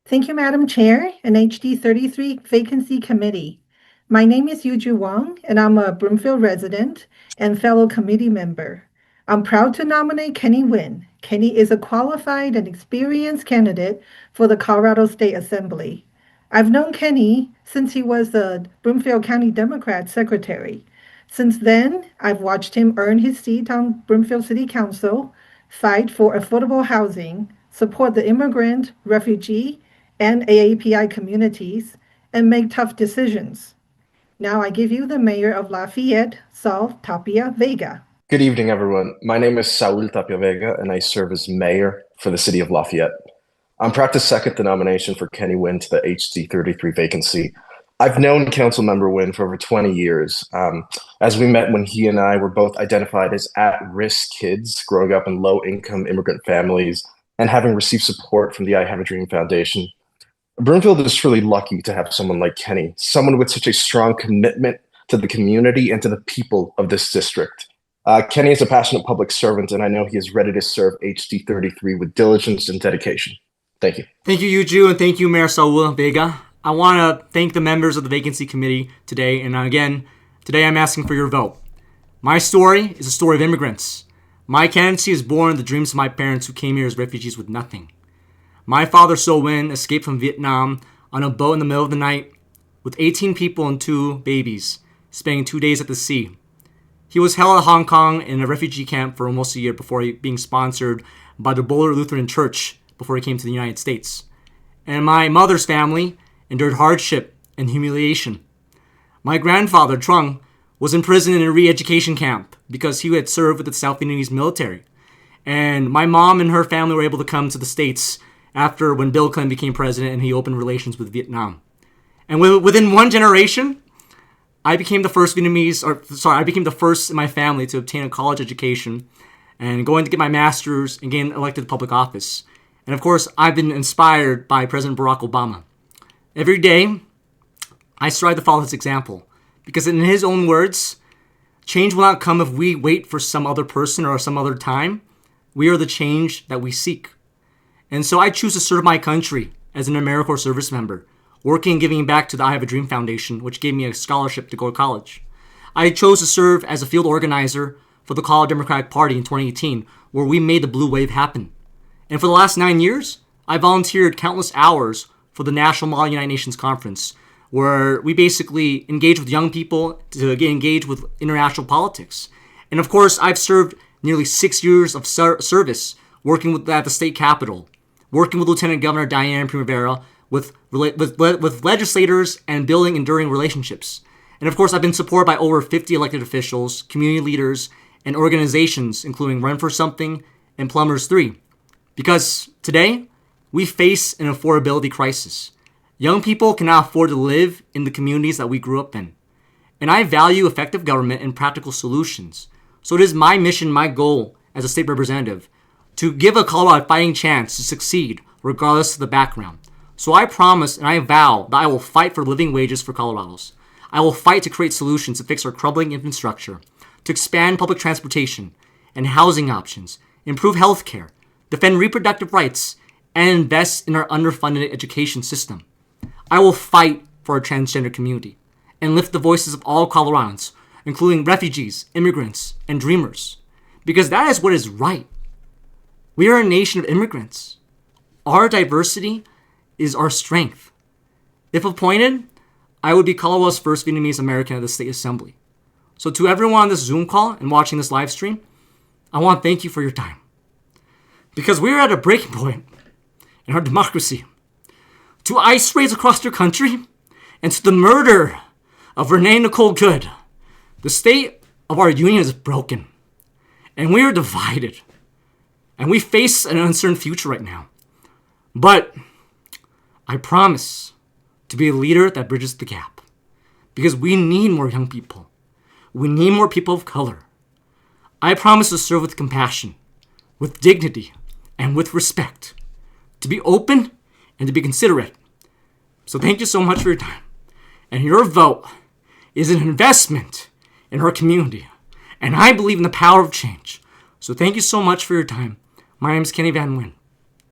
Thank you, Madam Chair and HD 33 Vacancy Committee. My name is Yuju Wang, and I'm a Broomfield resident and fellow committee member. I'm proud to nominate Kenny Nguyen. Kenny is a qualified and experienced candidate for the Colorado State Assembly. I've known Kenny since he was the Broomfield County Democrat Secretary. Since then, I've watched him earn his seat on Broomfield City Council, fight for affordable housing, support the immigrant, refugee, and AAPI communities, and make tough decisions. Now I give you the mayor of Lafayette, Saul Tapia Vega. Good evening, everyone. My name is Saul Tapia Vega, and I serve as mayor for the city of Lafayette. I'm proud to second the nomination for Kenny Nguyen to the HD 33 vacancy. I've known Councilmember Nguyen for over 20 years, as we met when he and I were both identified as at-risk kids growing up in low-income immigrant families and having received support from the I Have a Dream Foundation. Broomfield is truly lucky to have someone like Kenny, someone with such a strong commitment to the community and to the people of this district. Kenny is a passionate public servant, and I know he is ready to serve HD 33 with diligence and dedication. Thank you. Thank you, Yuju, and thank you, Mayor Saul Vega. I want to thank the members of the Vacancy Committee today, and again, today I'm asking for your vote. My story is a story of immigrants. My candidacy is born of the dreams of my parents who came here as refugees with nothing. My father, So Nguyen, escaped from Vietnam on a boat in the middle of the night with 18 people and 2 babies, spending 2 days at the sea. He was held at Hong Kong in a refugee camp for almost a year before being sponsored by the Boulder Lutheran Church before he came to the United States. And my mother's family endured hardship and humiliation. My grandfather, Trung, was imprisoned in a re-education camp because he had served with the South Vietnamese military. And my mom and her family were able to come to the States after when Bill Clinton became president and he opened relations with Vietnam. And within one generation, I became the first in my family to obtain a college education and going to get my master's and gain elected to public office. And of course, I've been inspired by President Barack Obama. Every day, I strive to follow his example because in his own words, change will not come if we wait for some other person or some other time. We are the change that we seek. And so I choose to serve my country as an AmeriCorps service member, working and giving back to the I Have a Dream Foundation, which gave me a scholarship to go to college. I chose to serve as a field organizer for the Colorado Democratic Party in 2018, where we made the blue wave happen. And for the last 9 years, I volunteered countless hours for the National Model United Nations Conference, where we basically engage with young people to get engaged with international politics. And of course, I've served nearly 6 years of service working at the state capitol, working with Lieutenant Governor Diane Primavera, with legislators and building enduring relationships. And of course, I've been supported by over 50 elected officials, community leaders, and organizations, including Run for Something and Plumbers 3. Because today, we face an affordability crisis. Young people cannot afford to live in the communities that we grew up in. And I value effective government and practical solutions. So it is my mission, my goal as a state representative, to give a Colorado a fighting chance to succeed regardless of the background. So I promise and I vow that I will fight for living wages for Colorados. I will fight to create solutions to fix our crumbling infrastructure, to expand public transportation and housing options, improve healthcare, defend reproductive rights, and invest in our underfunded education system. I will fight for our transgender community and lift the voices of all Coloradans, including refugees, immigrants, and dreamers, because that is what is right. We are a nation of immigrants. Our diversity is our strength. If appointed, I would be Colorado's first Vietnamese American at the State Assembly. So to everyone on this Zoom call and watching this live stream, I want to thank you for your time. Because we are at a breaking point in our democracy. To ICE raids across your country and to the murder of Renee Nicole Good, the state of our union is broken. And we are divided. And we face an uncertain future right now. But I promise to be a leader that bridges the gap. Because we need more young people. We need more people of color. I promise to serve with compassion, with dignity, and with respect. To be open and to be considerate. So thank you so much for your time. And your vote is an investment in our community. And I believe in the power of change. So thank you so much for your time. My name is Kenny Van Nguyen.